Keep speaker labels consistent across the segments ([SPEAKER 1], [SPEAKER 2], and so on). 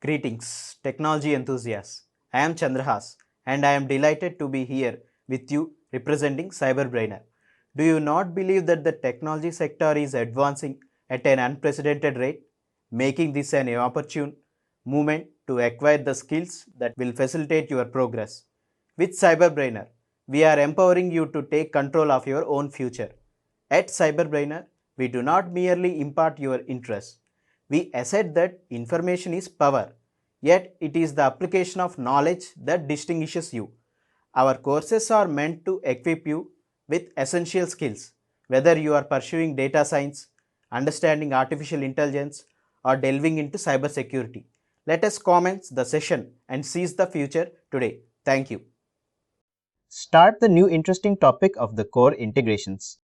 [SPEAKER 1] Greetings, technology enthusiasts. I am Chandrahas and I am delighted to be here with you representing CyberBrainer. Do you not believe that the technology sector is advancing at an unprecedented rate, making this an opportune moment to acquire the skills that will facilitate your progress? With CyberBrainer, we are empowering you to take control of your own future. At CyberBrainer, we do not merely impart your interests. We assert that information is power, yet it is the application of knowledge that distinguishes you. Our courses are meant to equip you with essential skills, whether you are pursuing data science, understanding artificial intelligence, or delving into cybersecurity. Let us commence the session and seize the future today. Thank you.
[SPEAKER 2] Start the new interesting topic of the core integrations.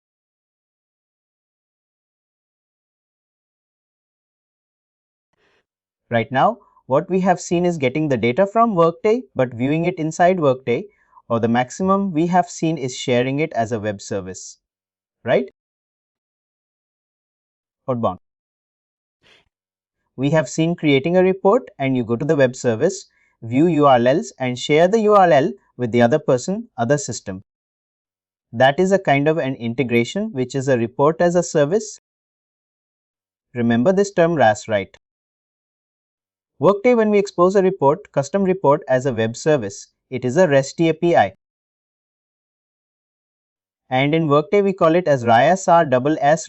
[SPEAKER 2] Right now, what we have seen is getting the data from Workday but viewing it inside Workday, or the maximum we have seen is sharing it as a web service, right? Outbound. We have seen creating a report and you go to the web service, view URLs and share the URL with the other person, other system. That is a kind of an integration which is a report as a service. Remember this term RAS, right? Workday, when we expose a report, custom report as a web service, it is a REST API. And in Workday, we call it as RAS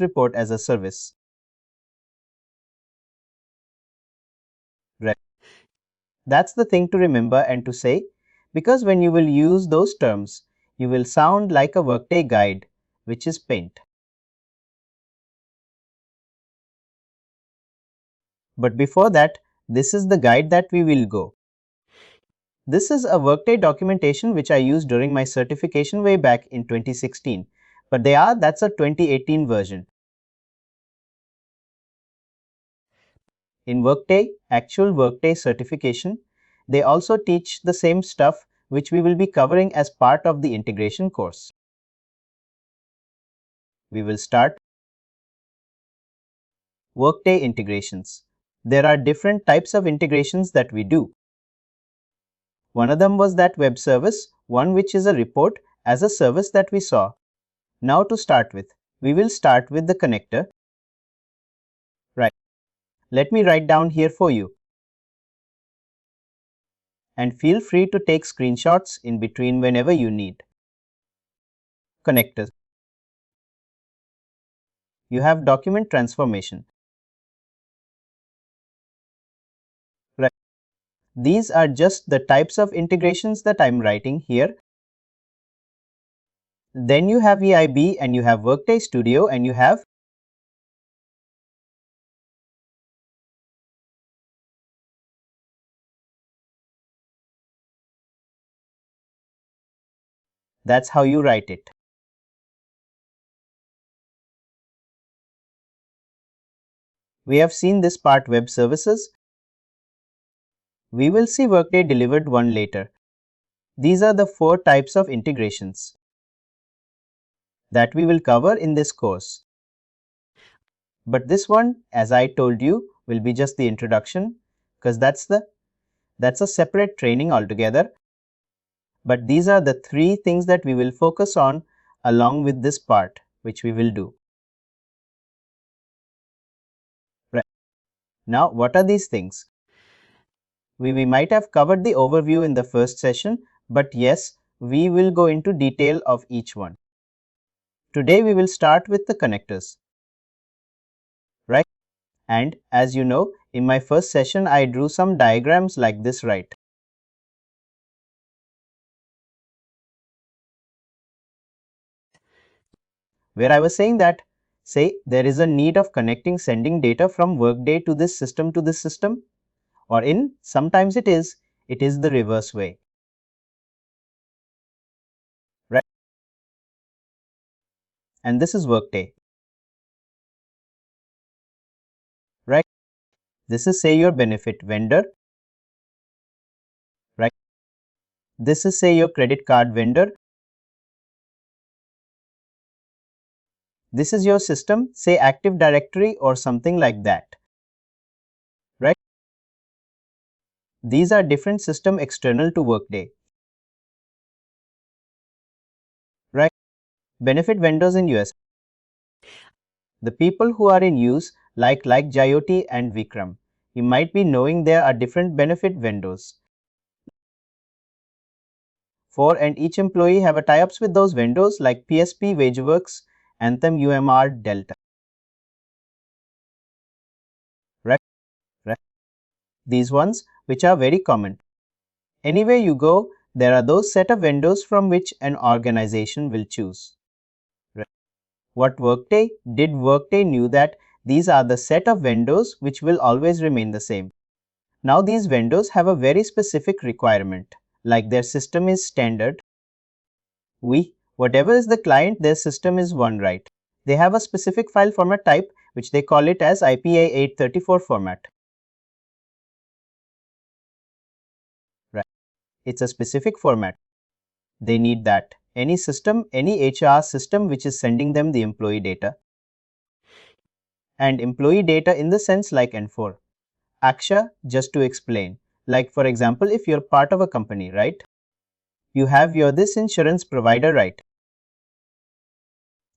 [SPEAKER 2] report as a service. Right. That's the thing to remember and to say, because when you will use those terms, you will sound like a Workday guide, which is Paint. But before that, this is the guide that we will go. This is a Workday documentation which I used during my certification way back in 2016, but that's a 2018 version. In Workday, actual Workday certification, they also teach the same stuff which we will be covering as part of the integration course. We will start Workday integrations. There are different types of integrations that we do. One of them was that web service, one which is a report as a service that we saw. Now to start with, we will start with the connector. Right. Let me write down here for you. And feel free to take screenshots in between whenever you need. Connectors. You have document transformation. Right. These are just the types of integrations that I'm writing here. Then you have EIB and you have Workday Studio and you have that's how you write it. We have seen this part web services. We will see Workday delivered one later. These are the 4 types of integrations that we will cover in this course. But this one, as I told you, will be just the introduction because that's a separate training altogether. But these are the 3 things that we will focus on along with this part, which we will do. Right. Now, what are these things? We might have covered the overview in the first session, but yes, we will go into detail of each one. Today, we will start with the connectors. Right? And as you know, in my first session, I drew some diagrams like this, right? Where I was saying that, say, there is a need of connecting sending data from Workday to this system, or sometimes it is the reverse way. Right? And this is Workday. Right? This is, say, your benefit vendor. Right? This is, say, your credit card vendor. This is your system, say Active Directory or something like that. Right? These are different systems external to Workday. Right? Benefit vendors in US. The people who are in use, like Jyoti and Vikram, you might be knowing there are different benefit vendors. For and each employee have a tie-ups with those vendors like PSP, WageWorks, Anthem, UMR, Delta. Right? These ones which are very common. Anywhere you go, there are those set of vendors from which an organization will choose. Right? What Workday did, Workday knew that these are the set of vendors which will always remain the same. Now these vendors have a very specific requirement, like their system is standard. Whatever is the client, their system is one, right? They have a specific file format type which they call it as IPA 834 format. Right? It's a specific format. They need that. Any system, any HR system which is sending them the employee data. And employee data in the sense like N4. Aksha, just to explain. Like for example, if you're part of a company, right? You have your this insurance provider, right?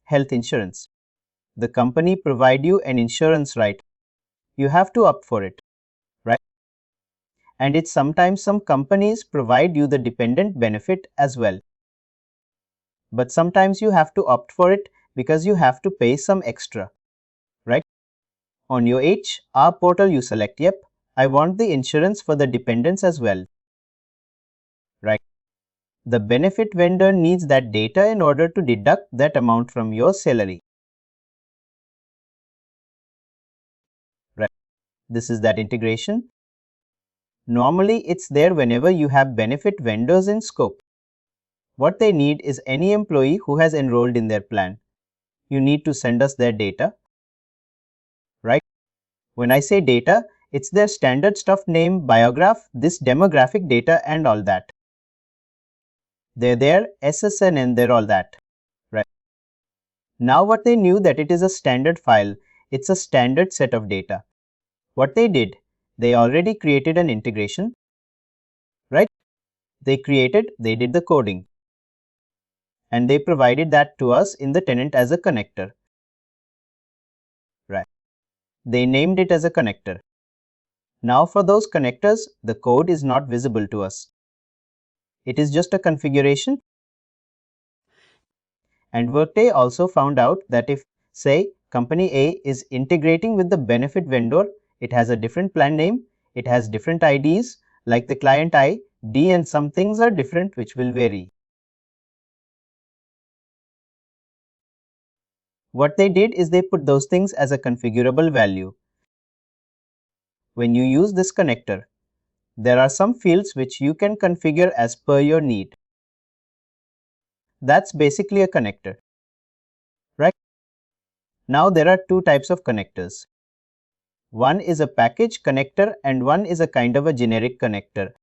[SPEAKER 2] Health insurance. The company provide you an insurance, right? You have to opt for it, right? And it's sometimes some companies provide you the dependent benefit as well. But sometimes you have to opt for it because you have to pay some extra, right? On your HR portal you select, yep, I want the insurance for the dependents as well, right? The benefit vendor needs that data in order to deduct that amount from your salary. Right. This is that integration. Normally, it's there whenever you have benefit vendors in scope. What they need is any employee who has enrolled in their plan. You need to send us their data. Right? When I say data, it's their standard stuff, name, biograph, this demographic data and all that. They're there, SSN and they're all that. Right. Now what they knew that it is a standard file, it's a standard set of data. What they did, they already created an integration, right? They did the coding. And they provided that to us in the tenant as a connector. Right. They named it as a connector. Now for those connectors, the code is not visible to us. It is just a configuration. And Workday also found out that if, say, company A is integrating with the benefit vendor, it has a different plan name, it has different IDs, like the client ID, and some things are different which will vary. What they did is they put those things as a configurable value. When you use this connector, there are some fields which you can configure as per your need. That's basically a connector. Right? Now there are two types of connectors. One is a package connector and one is a kind of a generic connector.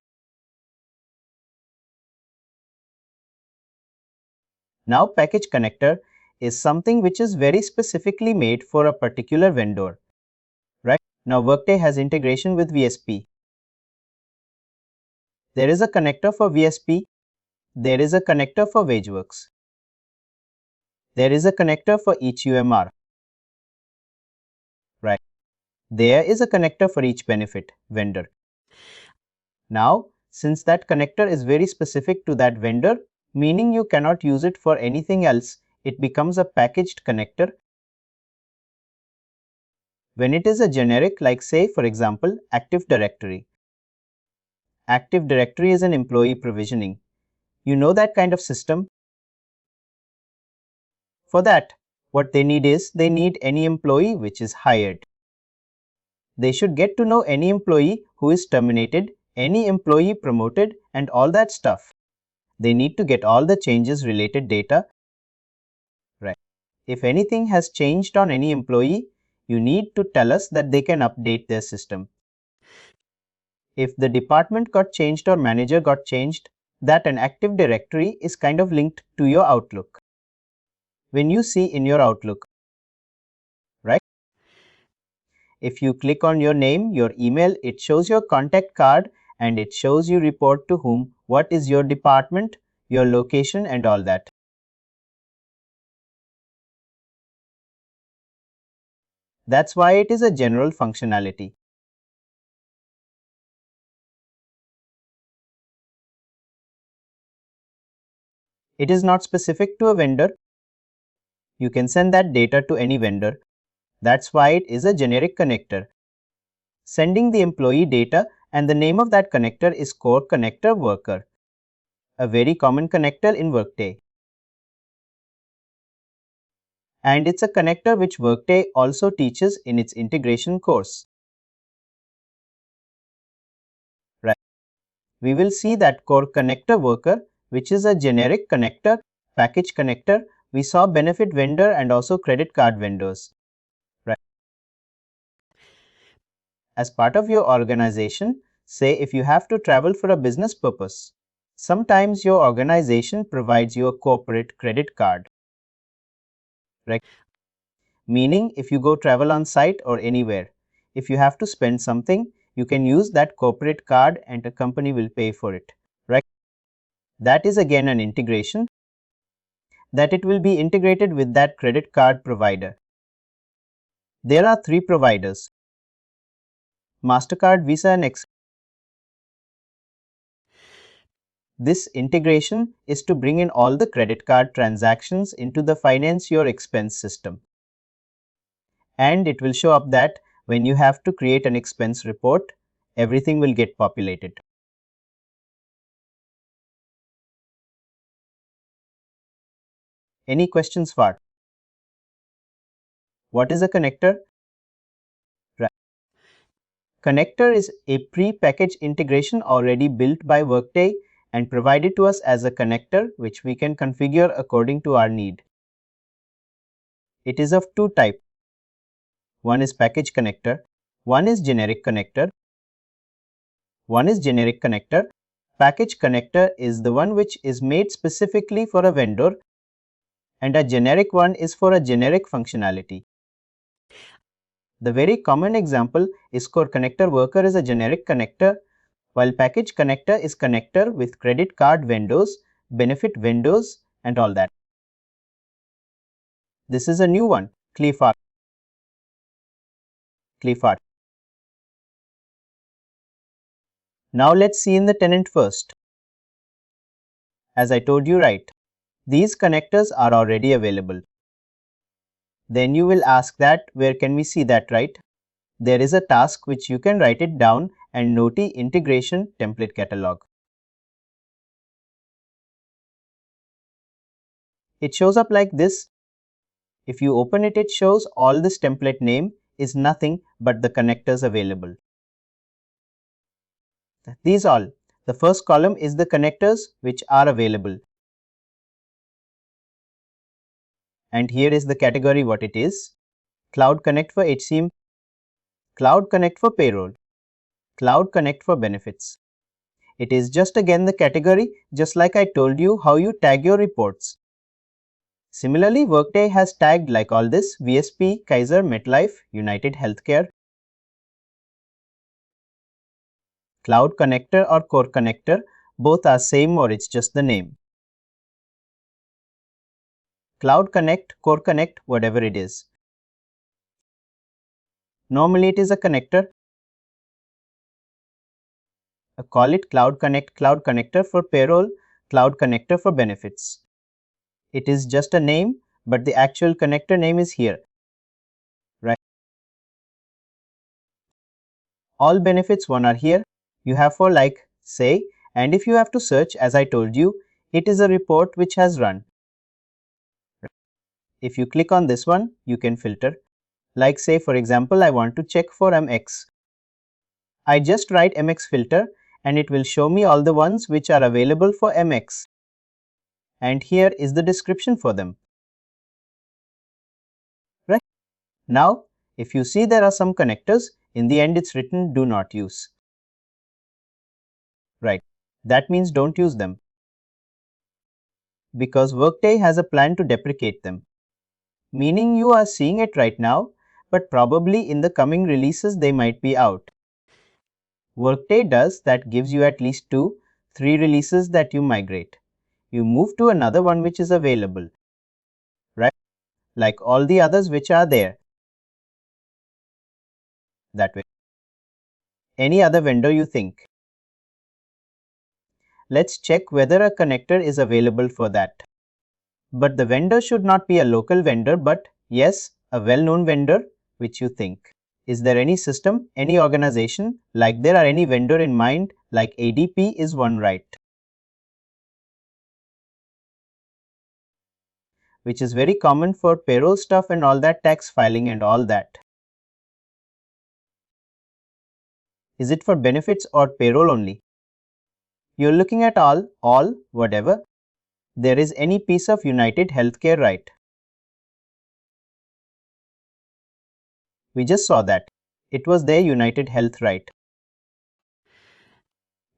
[SPEAKER 2] Now package connector is something which is very specifically made for a particular vendor. Right? Now Workday has integration with VSP. There is a connector for VSP. There is a connector for WageWorks. There is a connector for each UMR. Right. There is a connector for each benefit vendor. Now, since that connector is very specific to that vendor, meaning you cannot use it for anything else, it becomes a packaged connector. When it is a generic, like say for example, Active Directory. Active Directory is an employee provisioning. You know that kind of system? For that, what they need is, they need any employee which is hired. They should get to know any employee who is terminated, any employee promoted, and all that stuff. They need to get all the changes related data. Right. If anything has changed on any employee, you need to tell us that they can update their system. If the department got changed or manager got changed, that an Active Directory is kind of linked to your Outlook. When you see in your Outlook, right? If you click on your name, your email, it shows your contact card and it shows you report to whom, what is your department, your location, and all that. That's why it is a general functionality. It is not specific to a vendor. You can send that data to any vendor. That's why it is a generic connector. Sending the employee data, and the name of that connector is Core Connector Worker, a very common connector in Workday. And it's a connector which Workday also teaches in its integration course. Right. We will see that Core Connector Worker, which is a generic connector, package connector. We saw benefit vendor and also credit card vendors. Right. As part of your organization, say if you have to travel for a business purpose, sometimes your organization provides you a corporate credit card. Right. Meaning if you go travel on site or anywhere, if you have to spend something, you can use that corporate card and a company will pay for it. Right. That is again an integration, that it will be integrated with that credit card provider. There are 3 providers: MasterCard, Visa, and X. This integration is to bring in all the credit card transactions into the finance your expense system. And it will show up that when you have to create an expense report, everything will get populated. Any questions, Fart? What is a connector? Right. Connector is a pre-packaged integration already built by Workday and provided to us as a connector which we can configure according to our need. It is of 2 types. One is package connector, one is generic connector. Package connector is the one which is made specifically for a vendor, and a generic one is for a generic functionality. The very common example is Core Connector Worker is a generic connector, while package connector is connector with credit card vendors, benefit vendors, and all that. This is a new one, Cleafart. Now let's see in the tenant first. As I told you, right, these connectors are already available. Then you will ask that where can we see that, right? There is a task which you can write it down and Noti Integration Template Catalog. It shows up like this. If you open it, it shows all this template name is nothing but the connectors available. These all. The first column is the connectors which are available. And here is the category what it is. Cloud Connect for HCM, Cloud Connect for Payroll, Cloud Connect for Benefits. It is just again the category, just like I told you how you tag your reports. Similarly, Workday has tagged like all this: VSP, Kaiser, MetLife, United Healthcare. Cloud Connector or Core Connector, both are same or it's just the name. Cloud Connect, Core Connect, whatever it is. Normally it is a connector. Call it Cloud Connect, Cloud Connector for Payroll, Cloud Connector for Benefits. It is just a name, but the actual connector name is here. Right. All benefits one are here. You have for like, say, and if you have to search, as I told you, it is a report which has run. If you click on this one, you can filter. Like say for example, I want to check for MX. I just write MX filter and it will show me all the ones which are available for MX. And here is the description for them. Right. Now, if you see there are some connectors, in the end it's written do not use. Right. That means don't use them. Because Workday has a plan to deprecate them. Meaning you are seeing it right now, but probably in the coming releases they might be out. Workday does that gives you at least 2, 3 releases that you migrate. You move to another one which is available, right? Like all the others which are there. That way. Any other vendor you think. Let's check whether a connector is available for that. But the vendor should not be a local vendor, but yes, a well-known vendor which you think. Is there any system, any organization, like there are any vendor in mind, like ADP is one, right? Which is very common for payroll stuff and all that, tax filing and all that. Is it for benefits or payroll only? You're looking at all, whatever. There is any piece of United Healthcare, right? We just saw that. It was their United Health, right?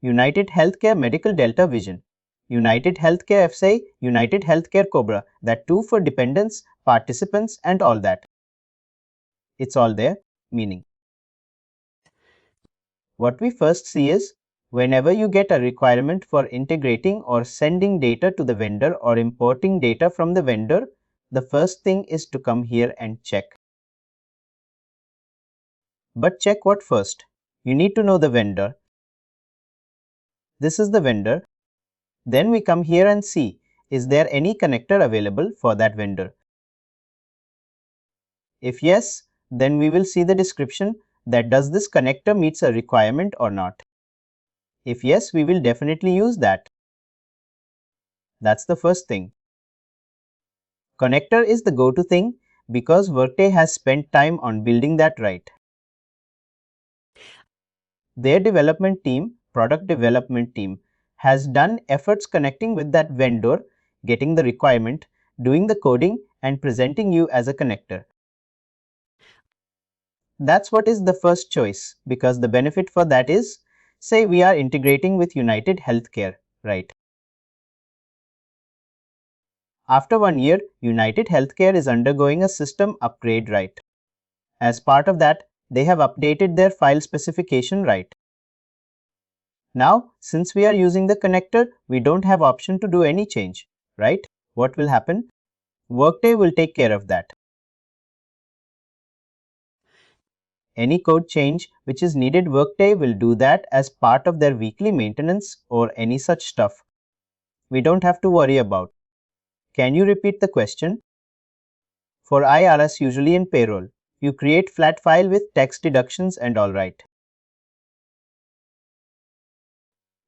[SPEAKER 2] United Healthcare Medical Delta Vision. United Healthcare FSA, United Healthcare Cobra, that too for dependents, participants and all that. It's all there, meaning. What we first see is, whenever you get a requirement for integrating or sending data to the vendor or importing data from the vendor, the first thing is to come here and check. But check what first? You need to know the vendor. This is the vendor. Then we come here and see, is there any connector available for that vendor? If yes, then we will see the description that does this connector meets a requirement or not. If yes, we will definitely use that. That's the first thing. Connector is the go-to thing because Workday has spent time on building that, right. Their development team, product development team, has done efforts connecting with that vendor, getting the requirement, doing the coding and presenting you as a connector. That's what is the first choice, because the benefit for that is, say we are integrating with United Healthcare, right? After 1 year, United Healthcare is undergoing a system upgrade, right? As part of that, they have updated their file specification, right? Now, since we are using the connector, we don't have option to do any change, right? What will happen? Workday will take care of that. Any code change which is needed, Workday will do that as part of their weekly maintenance or any such stuff. We don't have to worry about. Can you repeat the question? For IRS, usually in payroll, you create flat file with tax deductions and all, right.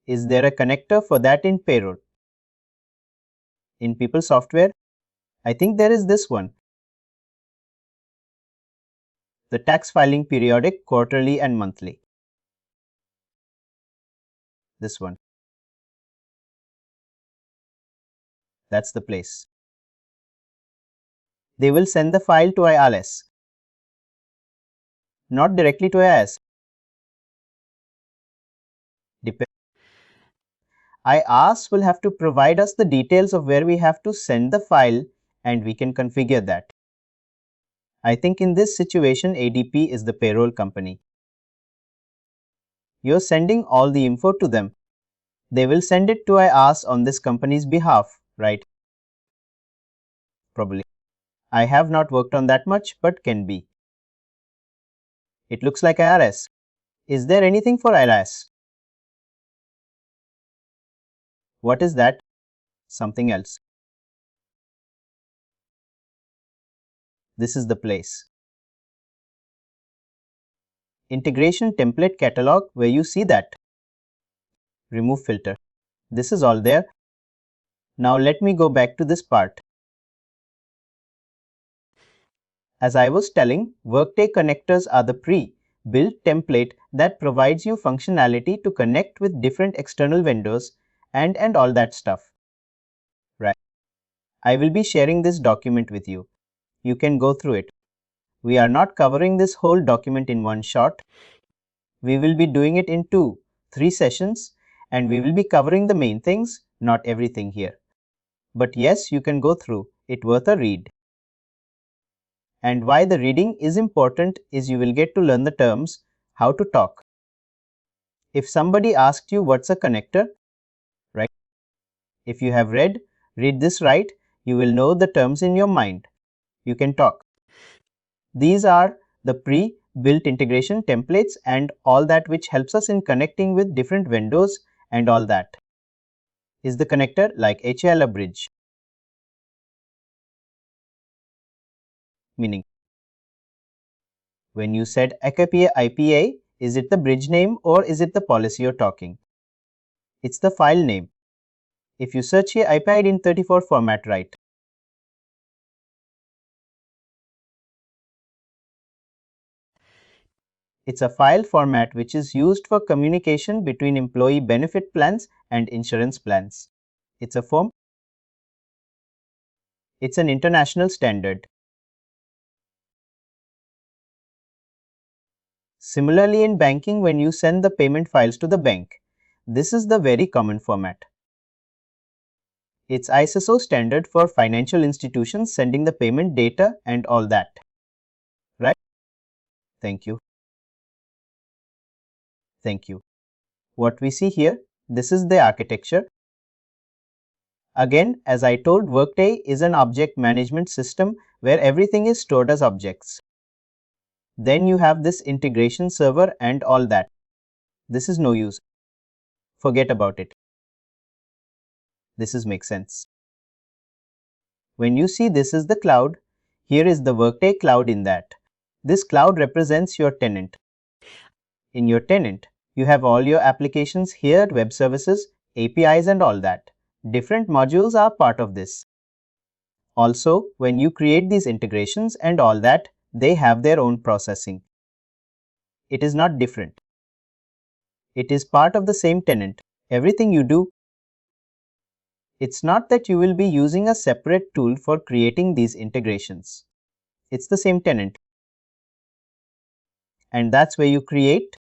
[SPEAKER 2] Is there a connector for that in payroll? In people software, I think there is this one. The tax filing periodic, quarterly and monthly. This one. That's the place. They will send the file to IRS. Not directly to IRS. IRS will have to provide us the details of where we have to send the file and we can configure that. I think in this situation, ADP is the payroll company. You're sending all the info to them. They will send it to IRS on this company's behalf, right? Probably. I have not worked on that much, but can be. It looks like IRS. Is there anything for IRS? What is that? Something else. This is the place. Integration template catalog, where you see that. Remove filter. This is all there. Now let me go back to this part. As I was telling, Workday connectors are the pre-built template that provides you functionality to connect with different external vendors and all that stuff. Right. I will be sharing this document with you. You can go through it. We are not covering this whole document in one shot. We will be doing it in 2-3 sessions and we will be covering the main things, not everything here. But yes, you can go through it, worth a read. And why the reading is important is you will get to learn the terms, how to talk. If somebody asked you what's a connector, right? If you have read this right, you will know the terms in your mind. You can talk. These are the pre-built integration templates and all that which helps us in connecting with different vendors and all that. Is the connector like HL a bridge? Meaning, when you said IPA, is it the bridge name or is it the policy you're talking? It's the file name. If you search here IP in 34 format, right? It's a file format which is used for communication between employee benefit plans and insurance plans. It's a form. It's an international standard. Similarly, in banking, when you send the payment files to the bank, this is the very common format. It's ISO standard for financial institutions sending the payment data and all that. Right? Thank you. Thank you. What we see here, this is the architecture. Again, as I told, Workday is an object management system where everything is stored as objects. Then you have this integration server and all that. This is no use. Forget about it. This makes sense. When you see this is the cloud, here is the Workday cloud in that. This cloud represents your tenant. In your tenant, you have all your applications here, web services, APIs and all that. Different modules are part of this. Also, when you create these integrations and all that, they have their own processing. It is not different. It is part of the same tenant. Everything you do, it's not that you will be using a separate tool for creating these integrations. It's the same tenant. And that's where you create.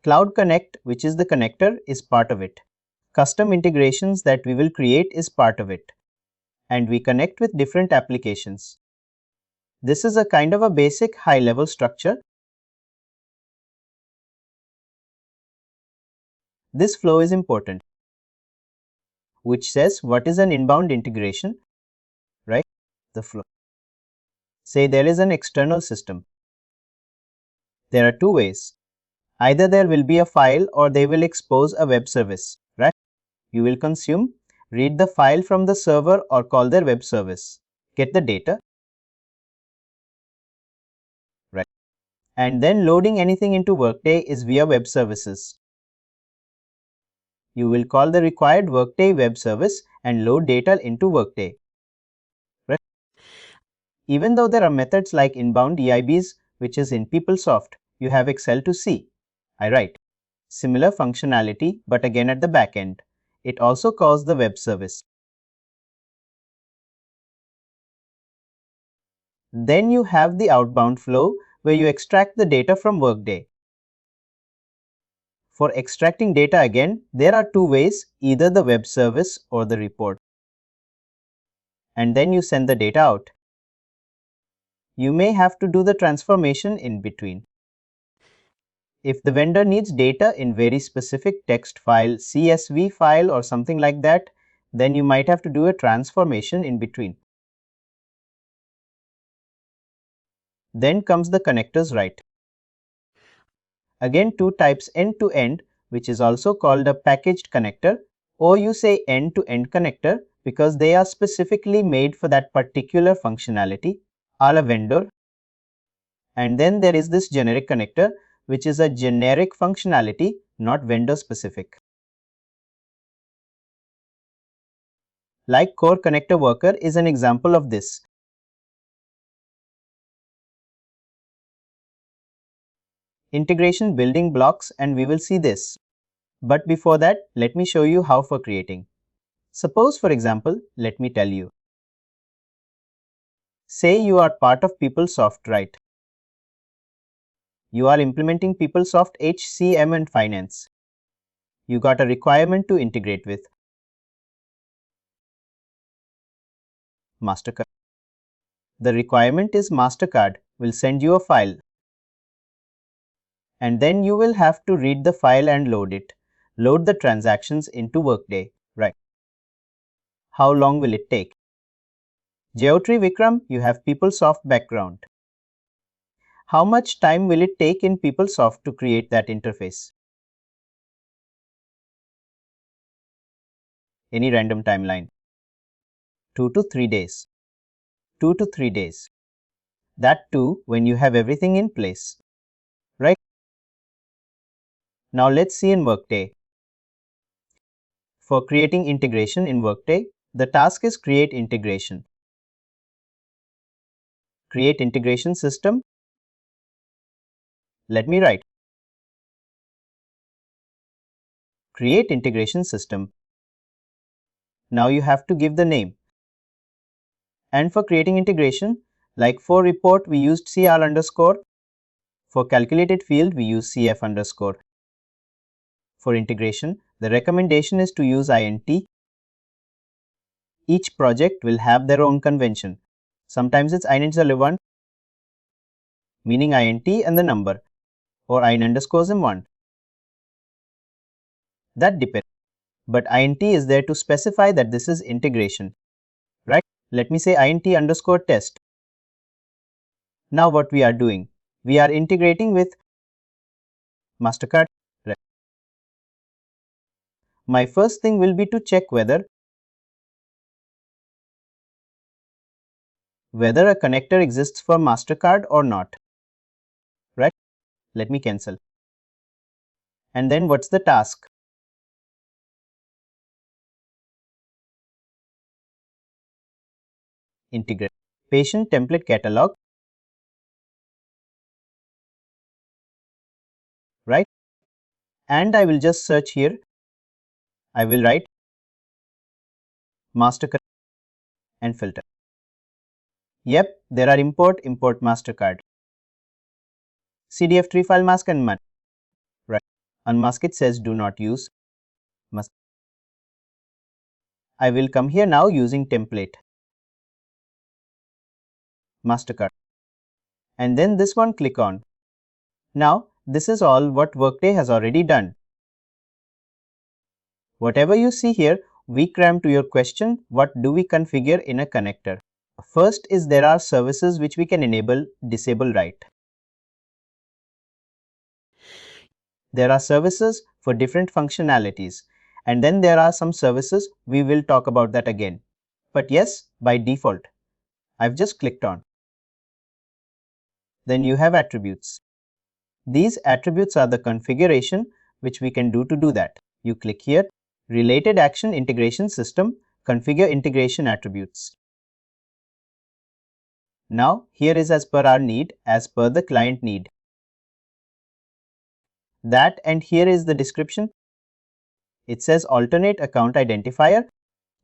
[SPEAKER 2] Cloud Connect, which is the connector, is part of it. Custom integrations that we will create is part of it. And we connect with different applications. This is a kind of a basic high-level structure. This flow is important, which says what is an inbound integration, right? The flow. Say there is an external system. There are two ways. Either there will be a file or they will expose a web service, right? You will consume, read the file from the server or call their web service, get the data, right? And then loading anything into Workday is via web services. You will call the required Workday web service and load data into Workday. Right? Even though there are methods like inbound EIBs, which is in PeopleSoft, you have Excel to see. I write. Similar functionality, but again at the back end. It also calls the web service. Then you have the outbound flow where you extract the data from Workday. For extracting data again, there are two ways, either the web service or the report. And then you send the data out. You may have to do the transformation in between. If the vendor needs data in very specific text file, CSV file or something like that, then you might have to do a transformation in between. Then comes the connectors, right? Again, two types, end-to-end, which is also called a packaged connector, or you say end-to-end connector because they are specifically made for that particular functionality, are a vendor. And then there is this generic connector, which is a generic functionality, not vendor specific. Like Core Connector Worker is an example of this. Integration building blocks, and we will see this. But before that, let me show you how for creating. Suppose, for example, let me tell you. Say you are part of PeopleSoft, right? You are implementing PeopleSoft HCM and Finance. You got a requirement to integrate with MasterCard. The requirement is MasterCard will send you a file. And then you will have to read the file and load it. Load the transactions into Workday. Right. How long will it take? Jayotri Vikram, you have PeopleSoft background. How much time will it take in PeopleSoft to create that interface? Any random timeline? 2 to 3 days. 2 to 3 days. That too when you have everything in place. Right? Now let's see in Workday. For creating integration in Workday, the task is create integration. Create integration system. Let me write. Create integration system. Now you have to give the name. And for creating integration, like for report we used CR underscore. For calculated field we use CF underscore. For integration, the recommendation is to use INT. Each project will have their own convention. Sometimes it's INT1, meaning INT and the number, or IN underscores M1. That depends. But INT is there to specify that this is integration. Right? Let me say INT underscore test. Now what we are doing? We are integrating with MasterCard. Right. My first thing will be to check whether a connector exists for MasterCard or not. Right? Let me cancel. And then what's the task? Integrate. Patient template catalog. Right? And I will just search here. I will write MasterCard and filter. Yep, there are import MasterCard. CDF3 file mask and MUT. Right. Unmask it says do not use. I will come here now using template. MasterCard. And then this one click on. Now, this is all what Workday has already done. Whatever you see here, we cram to your question, what do we configure in a connector? First is there are services which we can enable, disable, right? There are services for different functionalities, and then there are some services, we will talk about that again. But yes, by default, I've just clicked on. Then you have attributes. These attributes are the configuration which we can do to do that. You click here, related action integration system, configure integration attributes. Now here is as per our need, as per the client need. That and here is the description. It says alternate account identifier,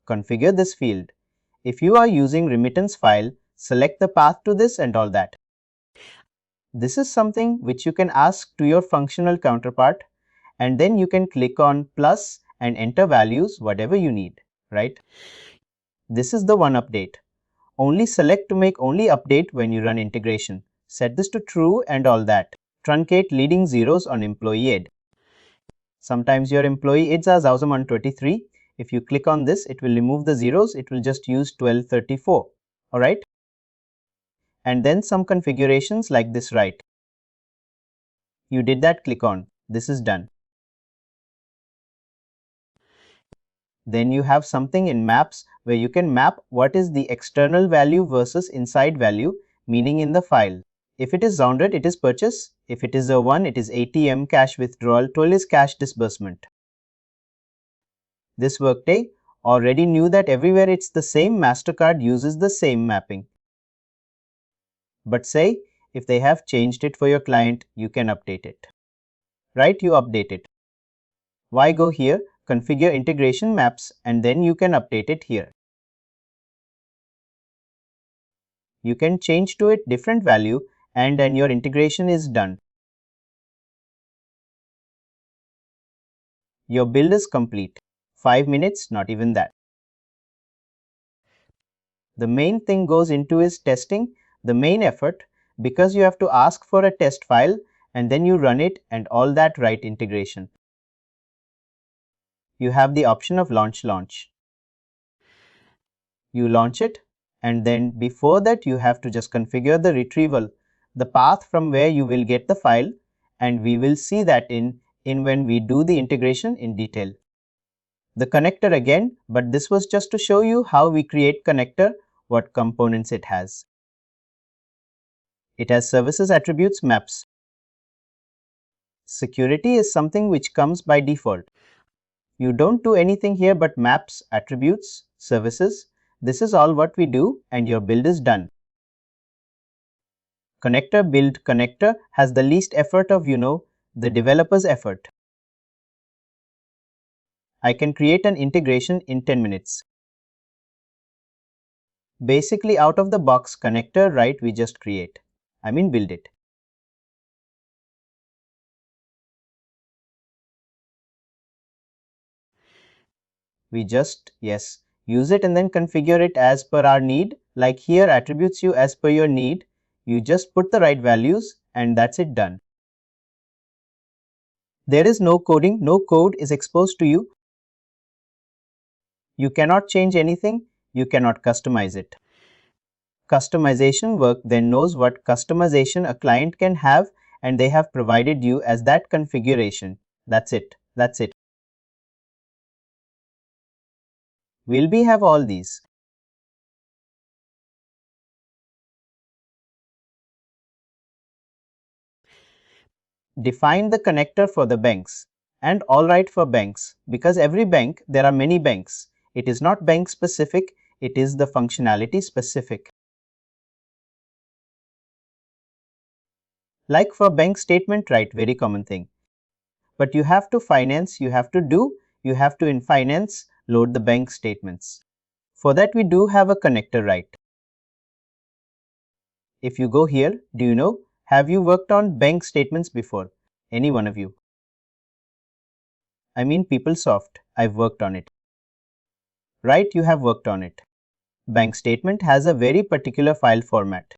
[SPEAKER 2] configure this field. If you are using remittance file, select the path to this and all that. This is something which you can ask to your functional counterpart, and then you can click on plus and enter values whatever you need, right? This is the one update. Only select to make only update when you run integration. Set this to true and all that. Truncate leading zeros on employee id. Sometimes your employee ids are 1123. If you click on this, it will remove the zeros. It will just use 1234. Alright. And then some configurations like this, right? You did that, click on. This is done. Then you have something in maps where you can map what is the external value versus inside value, meaning in the file. If it is rounded, it is purchase. If it is a 1, it is ATM cash withdrawal. 12 is cash disbursement. This Workday already knew that everywhere it's the same, MasterCard uses the same mapping. But say, if they have changed it for your client, you can update it. Right, you update it. Why go here? Configure integration maps and then you can update it here. You can change to it different value and then your integration is done. Your build is complete. 5 minutes, not even that. The main thing goes into is testing, the main effort, because you have to ask for a test file and then you run it and all that write integration. You have the option of launch. You launch it, and then before that you have to just configure the retrieval, the path from where you will get the file, and we will see that in when we do the integration in detail. The connector again, but this was just to show you how we create connector, what components it has. It has services, attributes, maps. Security is something which comes by default. You don't do anything here but maps, attributes, services. This is all what we do and your build is done. Connector build connector has the least effort of the developer's effort. I can create an integration in 10 minutes. Basically out of the box connector, right, we just create. Build it. We just, use it and then configure it as per our need. Like here, attributes you as per your need. You just put the right values and that's it, done. There is no coding, no code is exposed to you. You cannot change anything, you cannot customize it. Customization work then knows what customization a client can have and they have provided you as that configuration. That's it. Will we have all these? Define the connector for the banks. And alright for banks, because every bank, there are many banks. It is not bank specific, it is the functionality specific. Like for bank statement, right, very common thing. But you have to finance, you have to in finance load the bank statements. For that we do have a connector, right? If you go here, do you know, have you worked on bank statements before? Any one of you? PeopleSoft, I've worked on it. Right, you have worked on it. Bank statement has a very particular file format.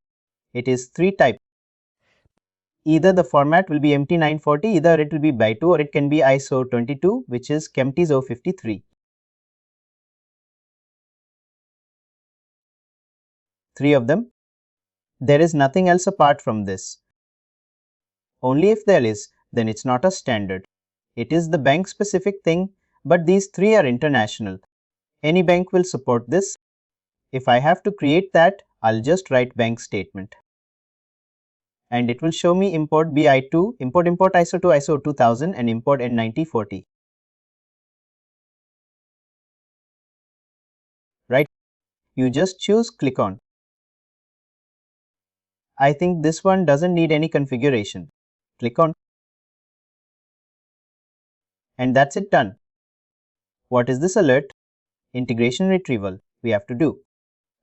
[SPEAKER 2] It is 3 types. Either the format will be MT940, either it will be by 2 or it can be ISO 22, which is ChemTs 053. 3 of them. There is nothing else apart from this. Only if there is, then it's not a standard. It is the bank specific thing, but these 3 are international. Any bank will support this. If I have to create that, I'll just write bank statement. And it will show me import BI2, import ISO to ISO 2000 and import N9040. Right? You just choose, click on. I think this one doesn't need any configuration. Click on. And that's it, done. What is this alert? Integration retrieval we have to do.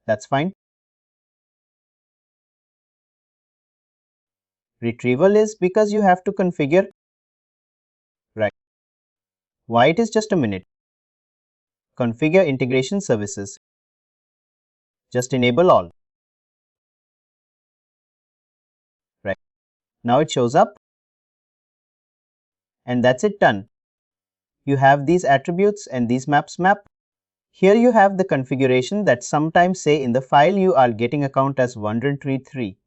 [SPEAKER 2] That's fine. Retrieval is because you have to configure. Right. Why it is just a minute. Configure integration services. Just enable all. Right. Now it shows up. And that's it, done. You have these attributes and these maps map. Here you have the configuration that sometimes say in the file you are getting account as 123.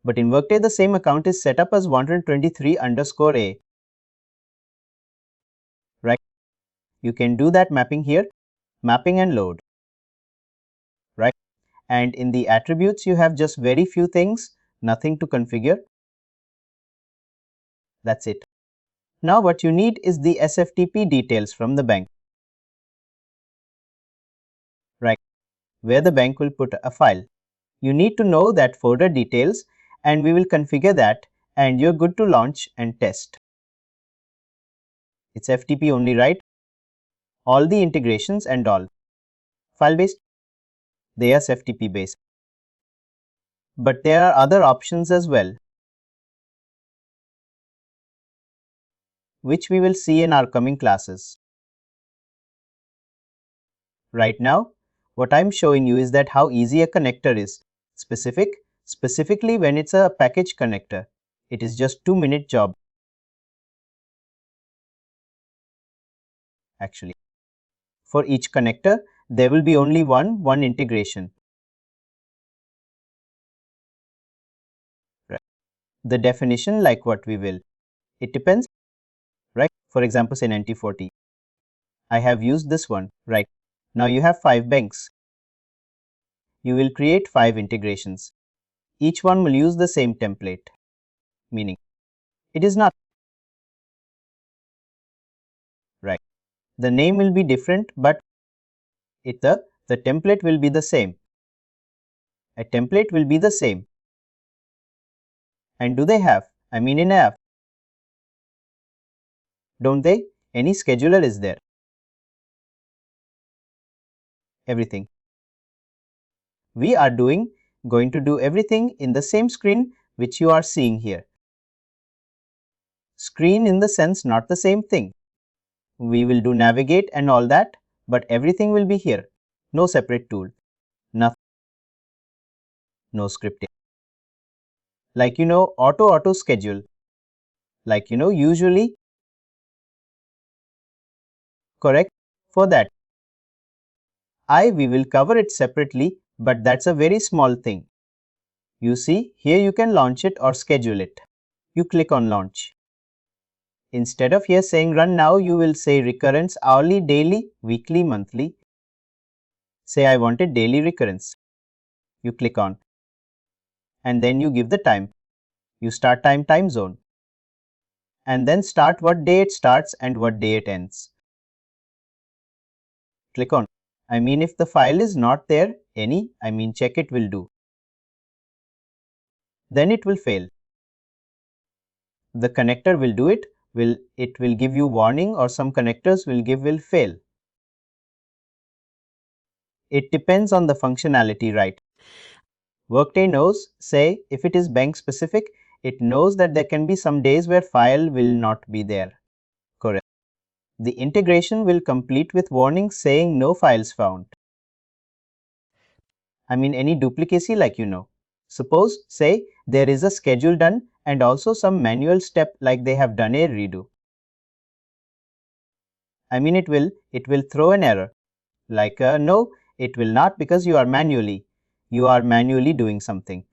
[SPEAKER 2] But in Workday the same account is set up as 123_A. Right? You can do that mapping here, mapping and load. Right? And in the attributes you have just very few things, nothing to configure. That's it. Now what you need is the SFTP details from the bank. Right? Where the bank will put a file. You need to know that folder details and we will configure that and you're good to launch and test. It's FTP only, right? All the integrations and all. File based, they are FTP based. But there are other options as well, which we will see in our coming classes. Right now, what I'm showing you is that how easy a connector is. Specifically when it's a package connector. It is just 2-minute job actually. For each connector, there will be only one integration. Right. The definition, like what we will. It depends, right? For example, say 9040. I have used this one, right? Now you have 5 banks. You will create 5 integrations. Each one will use the same template, meaning it is not right. The name will be different, but the template will be the same. A template will be the same. And do they have? I mean, in app, don't they? Any scheduler is there. Everything. We are going to do everything in the same screen which you are seeing here. Screen in the sense not the same thing. We will do navigate and all that, but everything will be here. No separate tool. Nothing. No scripting. Like auto schedule. Like usually correct for that. We will cover it separately, but that's a very small thing. You see, here you can launch it or schedule it. You click on launch. Instead of here saying run now, you will say recurrence hourly, daily, weekly, monthly. Say I wanted daily recurrence. You click on and then you give the time. You start time zone and then start what day it starts and what day it ends. Click on. I mean, if the file is not there, check it will do. Then it will fail. The connector will do it. It will give you warning, or some connectors will fail. It depends on the functionality, right? Workday knows, say, if it is bank specific, it knows that there can be some days where file will not be there. Correct. The integration will complete with warning saying no files found. I mean, any duplicacy, like Suppose, say, there is a schedule done and also some manual step like they have done a redo. I mean, it will throw an error like no, it will not, because you are manually doing something.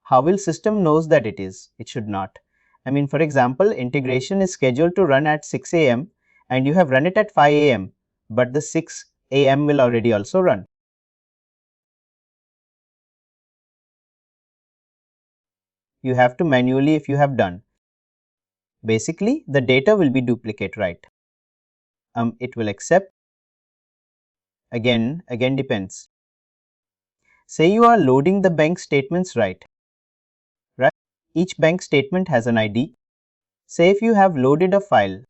[SPEAKER 2] How will system knows that it is? It should not. I mean, for example, integration is scheduled to run at 6 a.m. and you have run it at 5 a.m. but the 6 a.m. will already also run. You have to manually if you have done. Basically, the data will be duplicate, right? It will accept. Again depends. Say you are loading the bank statements, right? Each bank statement has an ID. Say if you have loaded a file.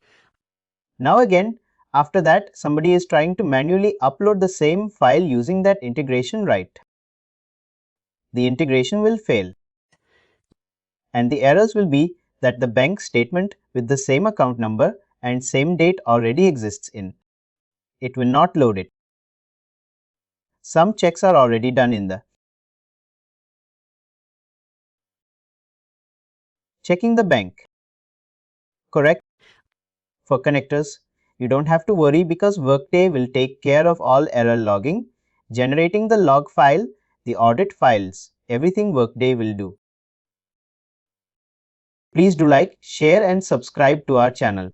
[SPEAKER 2] Now again, after that, somebody is trying to manually upload the same file using that integration, right? The integration will fail. And the errors will be that the bank statement with the same account number and same date already exists in. It will not load it. Some checks are already done in the checking the bank. Correct. For connectors, you don't have to worry because Workday will take care of all error logging, generating the log file, the audit files, everything Workday will do. Please do like, share and subscribe to our channel.